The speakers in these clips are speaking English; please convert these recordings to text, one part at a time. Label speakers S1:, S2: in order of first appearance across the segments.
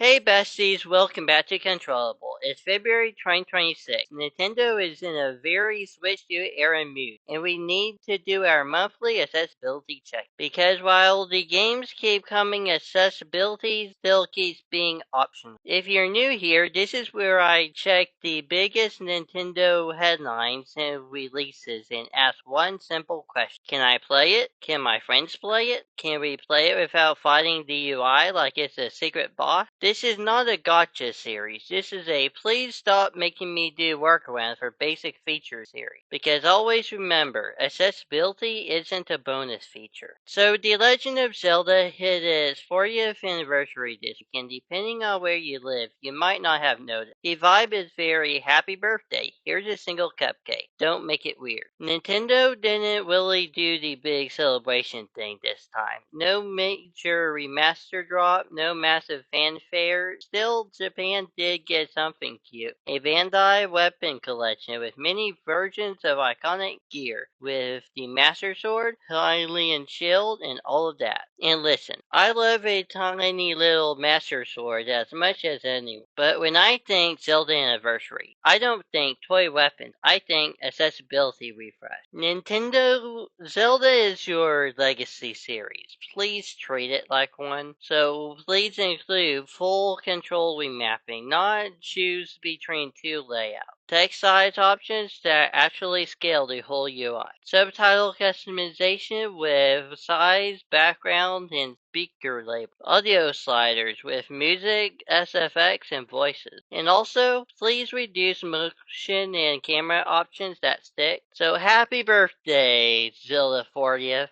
S1: Hey besties, welcome back to CtrlAble. It's February 2026. Nintendo is in a very Switch 2 era mood, and we need to do our monthly accessibility check. Because while the games keep coming, accessibility still keeps being optional. If you're new here, this is where I check the biggest Nintendo headlines and releases and ask one simple question. Can I play it? Can my friends play it? Can we play it without fighting the UI like it's a secret boss? This is not a gotcha series. This is a please stop making me do workarounds for basic features series. Because always remember, accessibility isn't a bonus feature. So The Legend of Zelda hit its 40th anniversary this week, and depending on where you live, you might not have noticed. The vibe is very happy birthday, here's a single cupcake. Don't make it weird. Nintendo didn't really do the big celebration thing this time. No major remaster drop, no massive fanfare. Still, Japan did get something cute. A Bandai weapon collection with many versions of iconic gear, with the Master Sword, Hylian Shield, and all of that. And listen, I love a tiny little Master Sword as much as anyone. But when I think Zelda Anniversary, I don't think toy weapons, I think accessibility refresh. Nintendo, Zelda is your legacy series. Please treat it like one. So please include full control remapping, not choose between two layouts. Text size options that actually scale the whole UI. Subtitle customization with size, background, and speaker label. Audio sliders with music, SFX, and voices. And also, please reduce motion and camera options that stick. So happy birthday, Zelda 40th.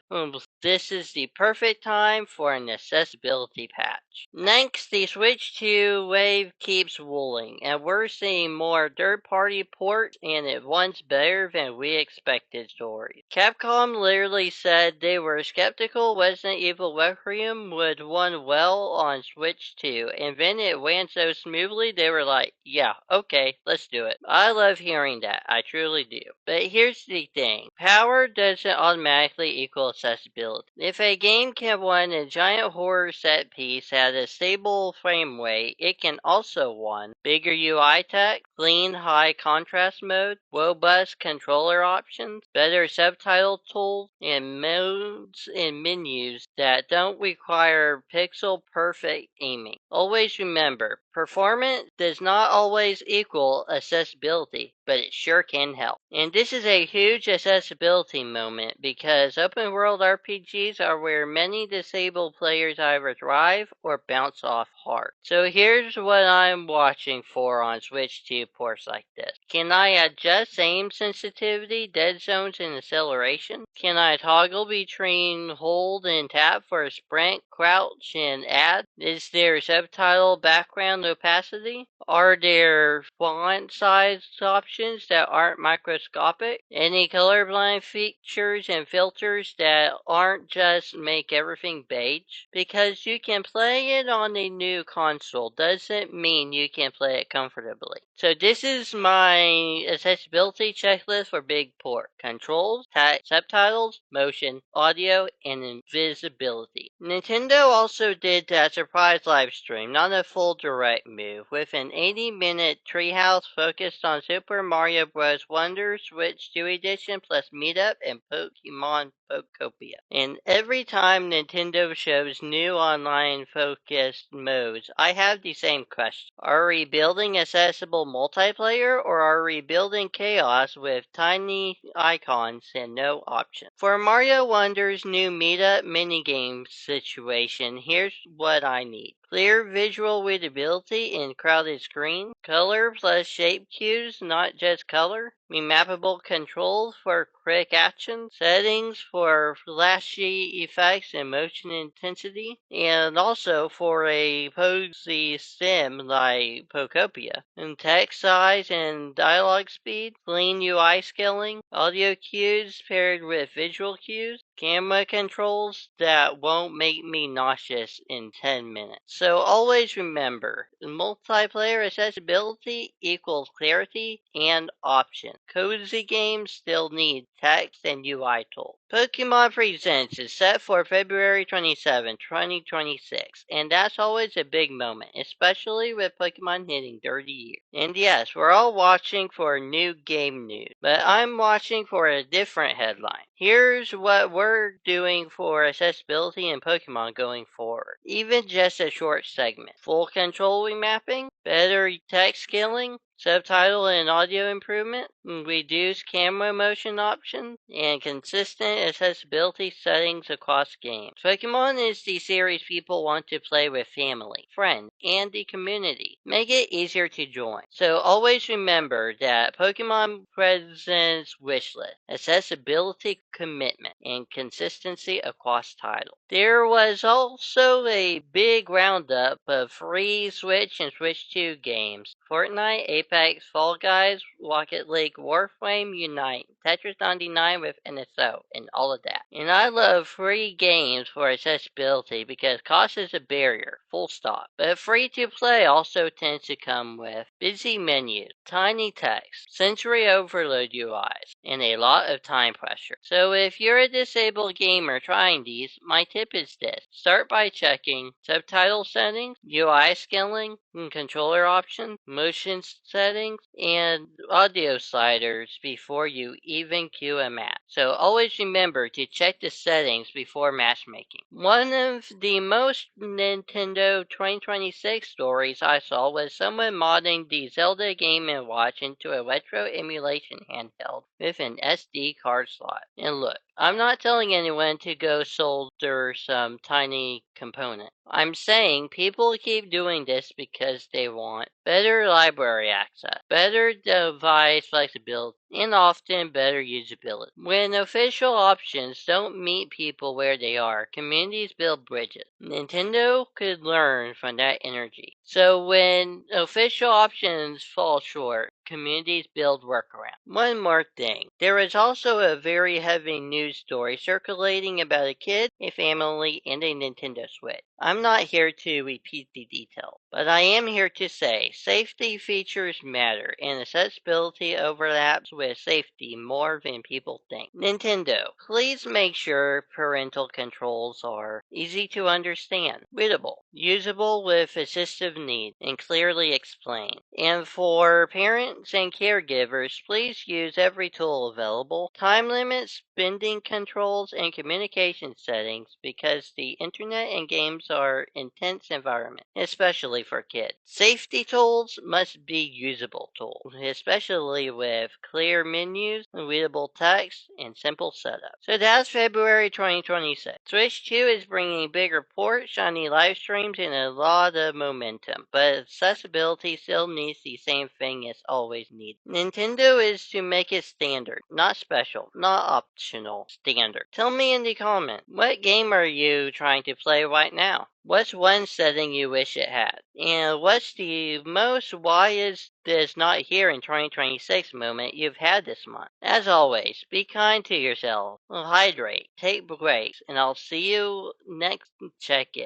S1: This is the perfect time for an accessibility patch. Next, the Switch 2 wave keeps rolling, and we're seeing more third-party ports and it once better than we expected stories. Capcom literally said they were skeptical Resident Evil Requiem would run well on Switch 2, and then it ran so smoothly they were like, yeah, okay, let's do it. I love hearing that, I truly do. But here's the thing, power doesn't automatically equal accessibility. If a game can run a giant horror set piece at a stable frame rate, it can also run bigger UI text, clean high contrast mode, robust controller options, better subtitle tools, and modes and menus that don't require pixel perfect aiming. Always remember, performance does not always equal accessibility, but it sure can help. And this is a huge accessibility moment because open world RPGs are where many disabled players either thrive or bounce off hard. So here's what I'm watching for on Switch 2 ports like this. Can I adjust aim sensitivity, dead zones, and acceleration? Can I toggle between hold and tap for sprint, crouch, and add? Is there subtitle background opacity? Are there font size options that aren't microscopic? Any colorblind features and filters that aren't just make everything beige? Because you can play it on a new console doesn't mean you can play it comfortably. So this is my accessibility checklist for big port. Controls, subtitles, motion, audio, and invisibility. Nintendo also did that surprise live stream, not a full direct move, with an 80-minute treehouse focused on Super Mario Bros. Wonder Switch 2 Edition plus Meetup and Pokemon Pokopia. And every time Nintendo shows new online focused modes, I have the same question. Are we building accessible multiplayer or are we building chaos with tiny icons and no options? For Mario Wonder's new Meetup minigame situation, here's what I need. Clear visual readability in crowded screen, color plus shape cues, not just color, remappable controls for quick action, settings for flashy effects and motion intensity, and also for a posy sim like Pokopia, and text size and dialogue speed, clean UI scaling, audio cues paired with visual cues, camera controls that won't make me nauseous in 10 minutes. So always remember, multiplayer accessibility equals clarity and option. Cozy games still need text and UI tools. Pokemon Presents is set for February 27, 2026, and that's always a big moment, especially with Pokemon hitting 30 years. And yes, we're all watching for new game news, but I'm watching for a different headline. Here's what we're doing for accessibility in Pokemon going forward. Even just a short segment. Full control remapping, better text scaling, subtitle and audio improvement, reduced camera motion options, and consistent accessibility settings across games. Pokemon is the series people want to play with family, friends, and the community. Make it easier to join. So always remember that Pokemon presents wishlist, accessibility commitment, and consistency across titles. There was also a big roundup of free Switch and Switch 2 games. Fortnite, Apex, Fall Guys, Rocket League, Warframe Unite, Tetris 99 with NSO, and all of that. And I love free games for accessibility because cost is a barrier, full stop. But free to play also tends to come with busy menus, tiny text, sensory overload UIs, and a lot of time pressure. So if you're a disabled gamer trying these, my tip is this. Start by checking subtitle settings, UI scaling, controller options, motion settings, and audio sliders before you even queue a match. So always remember to check the settings before matchmaking. One of the most Nintendo 2026 stories I saw was someone modding the Zelda Game & Watch into a retro emulation handheld with an SD card slot. And look, I'm not telling anyone to go solder some tiny component. I'm saying people keep doing this because they want better library access, better device flexibility, and often better usability. When official options don't meet people where they are, communities build bridges. Nintendo could learn from that energy. So when official options fall short, communities build workarounds. One more thing. There is also a very heavy news story circulating about a kid, a family, and a Nintendo Switch. I'm not here to repeat the details, but I am here to say safety features matter, and accessibility overlaps with safety more than people think. Nintendo, please make sure parental controls are easy to understand, readable, usable with assistive needs, and clearly explained. And for parents and caregivers, please use every tool available, time limits, spending controls, and communication settings because the internet and games are intense environments, especially for kids. Safety tools must be usable tools, especially with clear menus, readable text, and simple setup. So that's February 2026. Switch 2 is bringing bigger ports, shiny live streams, and a lot of momentum, but accessibility still needs the same thing it's always needed. Nintendo is to make it standard, not special, not optional, standard. Tell me in the comments, what game are you trying to play right now? What's one setting you wish it had? And what's the most why is this not here in 2026 moment you've had this month? As always, be kind to yourself, hydrate, take breaks, and I'll see you next check-in.